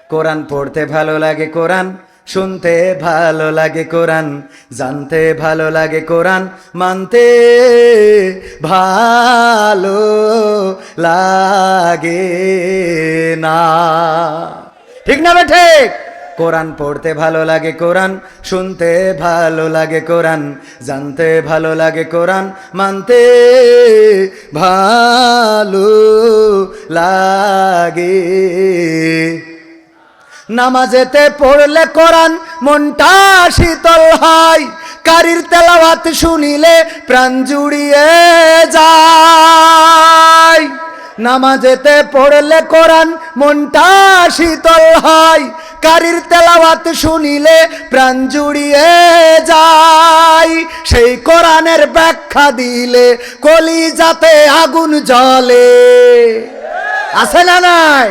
কোরআন পড়তে ভালো লাগে কোরআন, শুনতে ভালো লাগে কোরআন, জানতে ভালো লাগে কোরআন, মানতে ভালো লাগে না। ঠিক না বেঠে? কোরআন পড়তে ভালো লাগে কোরআন, শুনতে ভালো লাগে কোরআন, জানতে ভালো লাগে কোরআন, মানতে ভালো লাগে। নামাজেতে পড়লে কোরআন মনটা শীতল হয়, কারির তেলাওয়াত শুনিলে প্রাণ জুড়িয়ে যায়। নামাজেতে পড়লে কোরআন মনটা শীতল হয়, কারির তেলাওয়াত শুনিলে প্রাণ জুড়িয়ে যায়। সেই কোরআনের ব্যাখ্যা দিলে কলিজাতে আগুন জ্বলে, আছে না নাই?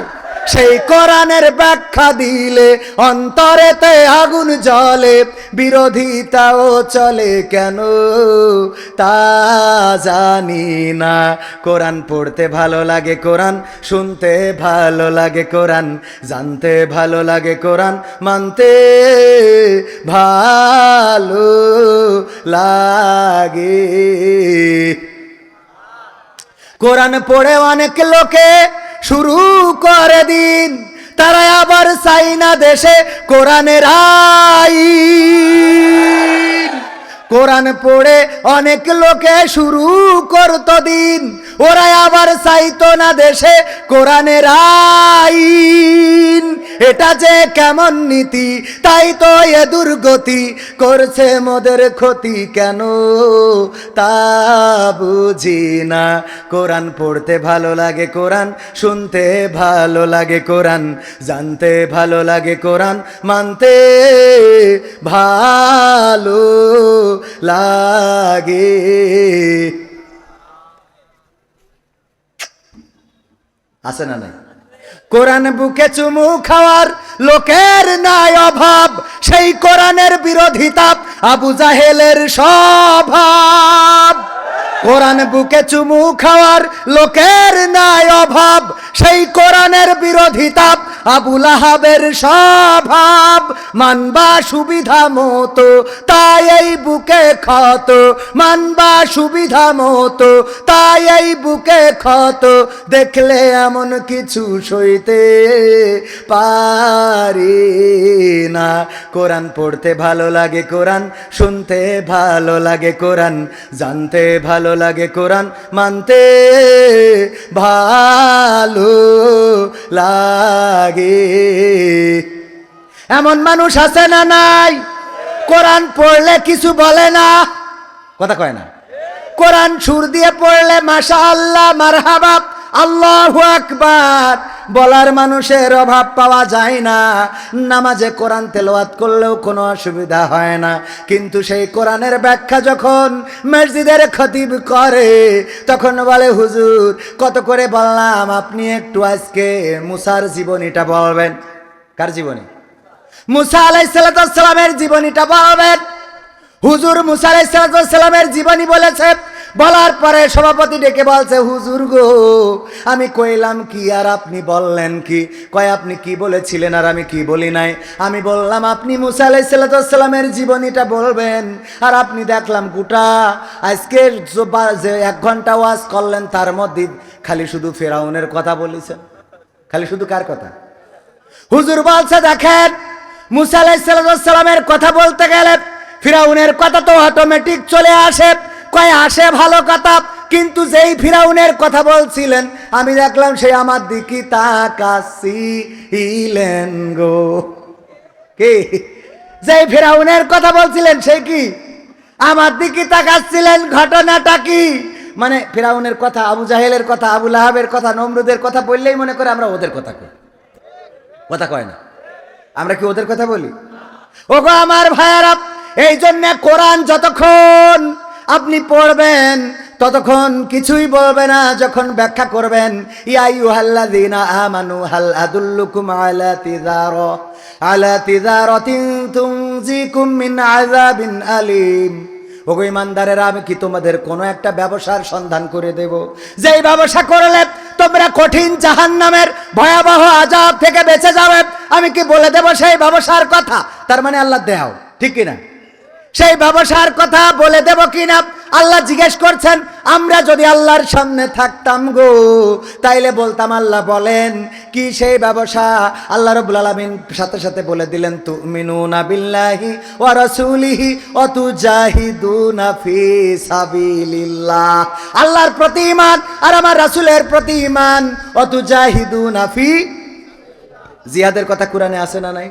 সেই কোরআনের ব্যাখ্যা দিলে অন্তরেতে আগুন জ্বলে, বিরোধিতাও চলে কেন তা জানি না। কোরআন পড়তে ভালো লাগে কোরআন, শুনতে ভালো লাগে কোরআন, জানতে ভালো লাগে কোরআন, মানতে ভালো লাগে। কোরআন পড়ে অনেক লোকে শুরু করে দিন, তারা আবার চাইনা দেশে কোরআনের আইন। কোরআন পড়ে অনেক লোকে শুরু করত দিন, ওরা আবার চাইতো না দেশে কোরআনের আইন। এটা যে কেমন নীতি, তাই তো এ দুর্গতি, করছে মোদের ক্ষতি কেন তা বুঝি না। কোরআন পড়তে ভালো লাগে কোরআন, শুনতে ভালো লাগে কোরআন, জানতে ভালো লাগে কোরআন, মানতে ভালো লাগে। আছে না নাই? কোরআন বুকে চুমু খাওয়ার লোকের নাই অভাব, সেই কোরআনের বিরোধিতা আবু জাহেলের স্বভাব। কোরআন বুকে চুমু খাওয়ার লোকের নাই অভাব, সেই কোরআনের বিরোধিতা আবু লাহাবের স্বভাব। মানবা সুবিধা মতো তাই এই বুকে ক্ষত, মানবা সুবিধা মতো তাই এই বুকে ক্ষত, দেখলে এমন কিছু সইতে পারি না। কোরআন পড়তে ভালো লাগে কোরআন, শুনতে ভালো লাগে কোরআন, জানতে ভালো লাগে কোরআন, মানতে ভালো লাগে। এমন মানুষ আছে না নাই? কোরআন পড়লে কিছু বলে না, কথা কয় না। কোরআন সুর দিয়ে পড়লে মাশাআল্লাহ মারহাবা আল্লাহু আকবার বলার মানুষের অভাব পাওয়া যায় না। নামাজে কোরআন তেলাওয়াত করলেও কোনো অসুবিধা হয় না, কিন্তু সেই কোরআনের ব্যাখ্যা যখন মসজিদের খতিব করে তখন বলে হুজুর কত করে বললাম, আপনি একটু আজকে মুসার জীবনীটা বলবেন। কার জীবনী? মুসা আলাইহিস সালামের জীবনীটা বলবেন। হুজুর মুসা আলাইহিস সালামের জীবনী বলেছে, বলার পরে সভাপতি ডেকে বলছে, হুজুর গো আমি কইলাম কি আর আপনি বললেন কি? কয় আপনি কি বলেছিলেন আর আমি কি বলি নাই? আমি বললাম আপনি মুসা আলাইহিস সালামের জীবনীটা বলবেন, আর আপনি দেখলাম গোটা আজকে যে 1 ঘন্টা ওয়াজ করলেন তার মধ্যে খালি শুধু ফেরাউনের কথা বলেছেন। খালি শুধু কার কথা? হুজুর বলছে দেখেন মুসা আলাইহিস সালামের কথা বলতে গেলে ফিরাউনের কথা তো অটোমেটিক চলে আসে। কয় আসে ভালো কথা, কিন্তু যেই ফিরাউনের কথা বলছিলেন আমি দেখলাম সে আমার দিকে তাকাচ্ছিলেন গো। কি? যেই ফিরাউনের কথা বলছিলেন সে কি আমার দিকে তাকাচ্ছিলেন। ঘটনাটা কি? মানে ফিরাউনের কথা, আবু জাহেলের কথা, আবু লাহাবের কথা, নমরুদের কথা বললেই মনে করে আমরা ওদের কথা কই। কথা কয় না? আমরা কি ওদের কথা বলি? ওগো আমার ভাইয়ারা, এই জন্য কোরআন যতক্ষণ আপনি পড়বেন ততক্ষণ কিছুই বলবে না। যখন ব্যাখ্যা করবেন, ইয়া আইয়ুহাল্লাযীনা আমানু হাল আদুল্লুকুম আলা তিজারাতিন তুনজিকুম মিন আযাবিন আলীম। ওগো ইমানদারেরা, আমি কি তোমাদের কোনো একটা ব্যবসার সন্ধান করে দেব, যেই ব্যবসা করলে তোমরা কঠিন জাহান্নামের ভয়াবহ আযাব থেকে বেঁচে যাবে, আমি কি বলে দেব সেই ব্যবসার কথা? তার মানে আল্লাহ দেও, ঠিক কিনা? সেই ব্যবসার কথা বলে দেব কিনা আল্লাহ জিজ্ঞেস করছেন। আমরা যদি আল্লাহর সামনে থাকতাম গো, তাইলে বলতাম আল্লাহ বলেন কি সেই ব্যবসা? আল্লাহ রাব্বুল আলামিন সাথে সাথে বলে দিলেন, তুমিনুনা বিল্লাহি ওয়া রাসূলিহি ওয়া তুজাহিদুনা ফি সাবিলিল্লাহ। আল্লাহর প্রতি ঈমান আর আমার রাসূলের প্রতি ঈমান। ওয়া তুজাহিদুনা ফি, জিহাদের কথা কোরআনে আছে না নাই?